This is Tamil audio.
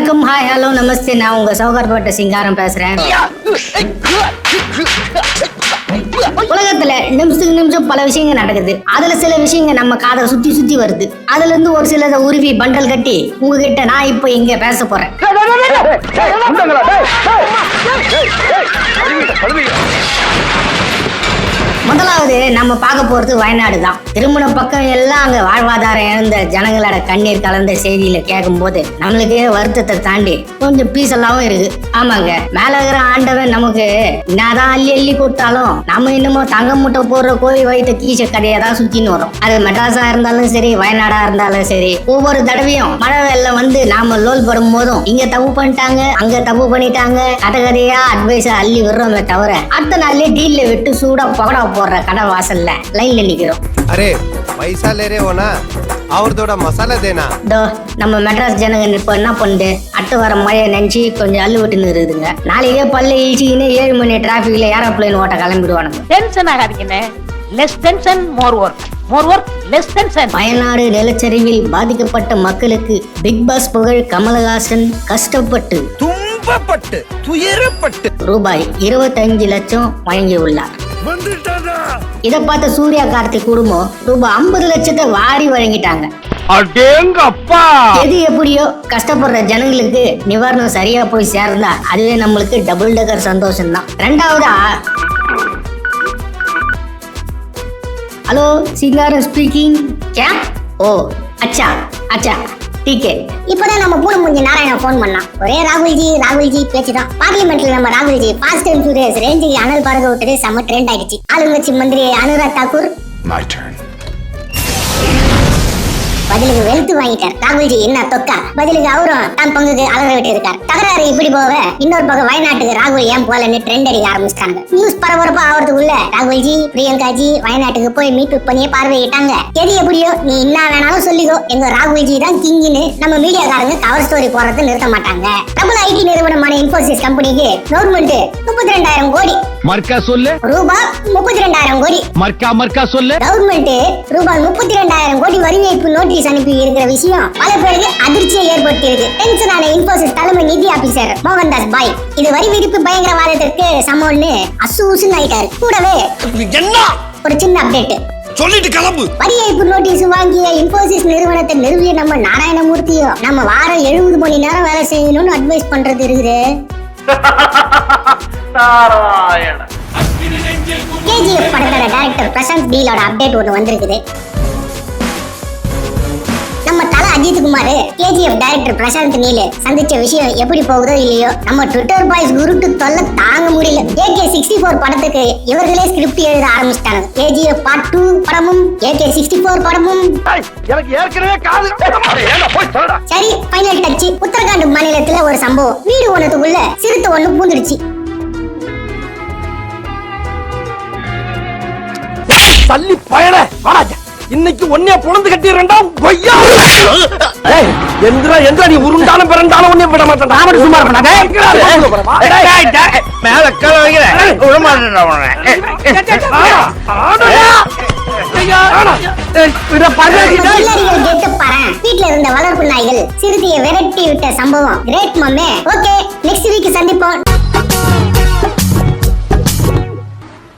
வணக்கம், ஹாய், ஹலோ, நமஸ்தே. நான் உங்க சௌகார்பேட்டை சிங்காரம் பேசுறேன். உலகத்துல நிமிஷத்துக்கு நிமிஷம் பல விஷயங்கள் நடக்குது. அதுல சில விஷயங்கள் நம்ம காதல சுத்தி சுத்தி வருது. அதுல இருந்து ஒரு சிலதை உருவி பண்டல் கட்டி உங்ககிட்ட நான் இப்ப இங்க பேச போறேன். முதலாவது நம்ம பார்க்க போறது வயநாடு தான். திருமண பக்கம் எல்லாம் அங்க வாழ்வாதாரம் இழந்த ஜனங்களோட கண்ணீர் கலந்த செய்தியில கேட்கும் போது நம்மளுக்கு வருத்தத்தை தாண்டி கொஞ்சம் பீசலாவும் இருக்கு. ஆமாங்க, மேல இருக்கிற ஆண்டவன் நமக்கு என்னதான் அள்ளி அள்ளி கொடுத்தாலும் நம்ம இன்னமும் தங்க முட்டை போடுற கோழி வயிற்று கீச்ச கதையை தான் சுத்தின்னு வரும். அது மெட்ராஸா இருந்தாலும் சரி, வயநாடா இருந்தாலும் சரி, ஒவ்வொரு தடவையும் மழை வெள்ளம் வந்து நாம லோல் படும் போதும் இங்க தப்பு பண்ணிட்டாங்க, அங்க தப்பு பண்ணிட்டாங்க, கதையா அட்வைஸா அள்ளி விடுறோமே தவிர அடுத்த நாள்லயே டீல்ல விட்டு சூடா பகடா போடுற கடை வாசல்ல லைன்ல நிக்கிறோம். அரே பைசா லேரே ஓனா அவர்தோட மசாலா தேனா. தோ நம்ம மெட்ராஸ் ஜனங்க இப்ப என்ன பண்ணுது, அட்டு வர மழையை நினைச்சு கொஞ்சம் அள்ளு விட்டுன்னு இருக்குதுங்க. நாளைக்கே பல்ல ஈச்சிக்கின்னு 7 மணி டிராபிக்ல ஏரோப்ளைன் ஓட்ட கிளம்பிடுவானுங்க. டென்ஷன் ஆகாதீங்கண்ணே. Less tension more work, more work less tension. Wayanad நிலச்சரிவில் பாதிக்கப்பட்ட மக்களுக்கு பிக் பாஸ் புகழ் கமலஹாசன் கஷ்டப்பட்டு துன்பப்பட்டு துயரப்பட்டு ரூபாய் 25 லட்சம் வழங்கியுள்ளார். இதை பார்த்த சூர்யா கார்த்திக் குடும்பம் ரூபாய் 50 லட்சத்தை வாரி வழங்கிட்டாங்க. எது எப்படியோ கஷ்டப்படுற ஜனங்களுக்கு நிவாரணம் சரியா போய் சேர்ந்தா அதுவே நம்மளுக்கு டபுள் டக்கர் சந்தோஷம் தான். ரெண்டாவதா, ஹலோ சிங்காரம் ஸ்பீக்கிங். ஓ அச்சா அச்சா டிகே. இப்பதான் நம்ம பூனை மூஞ்சி நாராயணன் போன் பண்ணான். ஒரே ராகுல்ஜி பேச்சுதான். பார்லிமெண்ட்ல நம்ம ராகுல்ஜி பாஸ்ட் அண்ட் ஃபியூரியஸ் ரேஞ்சுக்கு அனல் பறக்க விட்டது செம்ம ட்ரெண்ட் ஆயிடுச்சு. ஆளுங்கட்சி மந்திரி அனுராக் தாக்கூர் பதிலுக்கு வெளுத்து வாங்கிட்டார். ராகுல்ஜி என்ன தொக்கா, பதிலுக்கு அவரும் தான் பங்குக்கு அலற விட்டு இருக்கார். தகராறு இப்படி போக இன்னொரு பக்கம் வயநாட்டுக்கு ராகுல் ஏன் போலன்னு ட்ரெண்ட் அடிக்க ஆரம்பிச்சிட்டாங்க. நியூஸ் பரபரப்பா ஆகிறதுக்குள்ள ராகுல்ஜி பிரியங்காஜி வயநாட்டுக்கு போய் மீட்பு பண்ணியே பார்வையிட்டாங்க. எது எப்படியோ நீ என்ன வேணாலும் சொல்லிக்கோ, எங்க ராகுல்ஜி தான் கிங்னு நம்ம மீடியாக்காரங்க கவர் ஸ்டோரி போறது நிறுத்த மாட்டாங்க. பிரபல ஐடி நிறுவனமான இன்ஃபோசிஸ் கம்பெனிக்கு கவர்மெண்ட் 32,000 கோடி மர்க்கா சொல்லு, ரூபாய் 32,000 கோடி மர்க்கா சொல்லு. கவர்மெண்ட் ரூபாய் 32,000 கோடி வரி வைப்பு நோட்டீஸ் அனுப்பி இருக்கிற விஷயம் பல பேருக்கு அதிர்ச்சியை ஏற்படுத்தி இருக்கு. டென்ஷனான இன்ஃபோசிஸ் தலைமை நிதி ஆபீசர் மோகன்தாஸ் பாய் இது வரி விதிப்பு பயங்கரவாதத்திற்கு சமம்னு அசூசுன்னு ஆயிட்டாரு. கூடவே ஒரு சின்ன அப்டேட் சொல்லிட்டு கிளம்பு. வரி ஏய்ப்பு நோட்டீஸ் வாங்கிய இன்ஃபோசிஸ் நிறுவனத்தை நிறுவிய நம்ம நாராயணமூர்த்தியும் நம்ம வாரம் 70 மணி நேரம் வேலை செய்யணும்னு அட்வைஸ் பண்றது இருக்குது. கேஜிஎஃப் படத்தோட டைரக்டர் பிரசாந்த் நீலோட அப்டேட் ஒன்று வந்திருக்குது. நம்ம தல அஜித் குமார் கேஜிஎஃப் டைரக்டர் பிரசாந்த் நீல் சந்திச்ச விஷயம் எப்படி போகுதோ இல்லையோ, நம்ம ட்விட்டர் பாய்ஸ் குருட்டு தொல்லை தாங்க முடியல. AK-64 படத்துக்கு இவர்களே ஸ்கிரிப்ட் எழுத ஆரம்பிச்சிட்டாங்க. KGF Part 2 படமும் AK-64 படமும் எனக்கு ஏற்கனவே காது. சரி, ஃபைனல் டச். உத்தரகாண்ட் மாநிலத்துல ஒரு சம்பவம். வீடு ஒண்ணுக்குள்ள சிறுத்தை ஒண்ணு பூந்துடுச்சு. தள்ளி பயண வாடா, இன்னைக்கு ஒன்னே பொழந்து கட்டிடுறா கொய்யா. எந்திரா நீ உருண்டாலும் பிறந்தாலும் ஒன்னே விட மாட்டேன். ராமடி சும்மா மேல கல வைக்கிறேன் விட மாட்டேன். வீட்டுல இருந்த வளர்ப்பு நாய்கள் சிறுத்தையை விரட்டி விட்ட சம்பவம் கிரேட் மம்மே. ஓகே, நெக்ஸ்ட் வீக் சந்திப்போம்.